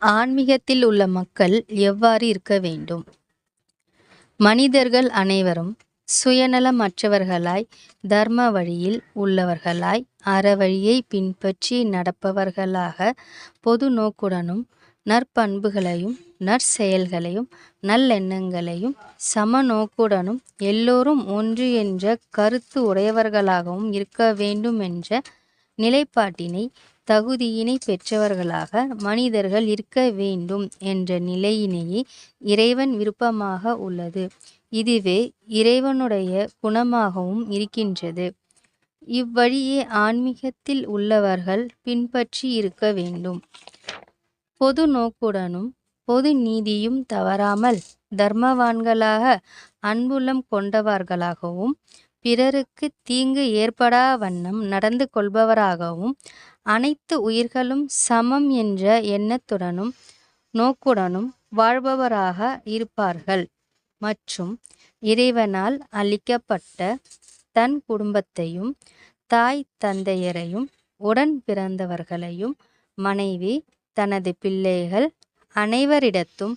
ஆன்மீகத்தில் உள்ள மக்கள் எவ்வாறு இருக்க வேண்டும்? மனிதர்கள் அனைவரும் சுயநலமற்றவர்களாய், தர்ம வழியில் உள்ளவர்களாய், அறவழியை பின்பற்றி நடப்பவர்களாக, பொது நோக்குடனும், நற்பண்புகளையும், நற்செயல்களையும், நல்லெண்ணங்களையும், சமநோக்குடனும், எல்லோரும் ஒன்று என்ற கருத்து உடையவர்களாகவும் இருக்க வேண்டும் என்ற நிலைப்பாட்டினை, தகுதியினை பெற்றவர்களாக மனிதர்கள் இருக்க வேண்டும் என்ற நிலையினையே இறைவன் விருப்பமாக உள்ளது. இதுவே இறைவனுடைய குணமாகவும் இருக்கின்றது. இவ்வழியே ஆன்மீகத்தில் உள்ளவர்கள் பின்பற்றி இருக்க வேண்டும். பொது நோக்குடனும் பொது நீதியும் தவறாமல் தர்மவான்களாக, அன்புள்ளம் கொண்டவர்களாகவும், பிறருக்கு தீங்கு ஏற்படா வண்ணம் நடந்து கொள்பவராகவும், அனைத்து உயிர்களும் சமம் என்ற எண்ணத்துடனும் நோக்குடனும் வாழ்பவராக இருப்பார்கள். மற்றும் இறைவனால் அளிக்கப்பட்ட தன் குடும்பத்தையும், தாய் தந்தையரையும், உடன் பிறந்தவர்களையும், மனைவி, தனது பிள்ளைகள் அனைவரிடத்தும்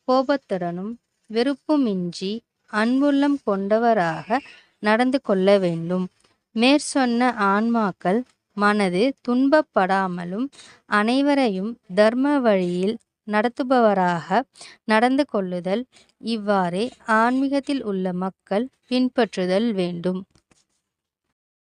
கோபத்துடனும் வெறுப்புமின்றி அன்புள்ளம் கொண்டவராக நடந்து கொள்ள வேண்டும். மேற்சொன்ன ஆன்மாக்கள் மனது துன்பப்படாமலும், அனைவரையும் தர்ம வழியில் நடத்துபவராக நடந்து கொள்ளுதல். இவ்வாறே ஆன்மீகத்தில் உள்ள மக்கள் பின்பற்றுதல் வேண்டும்.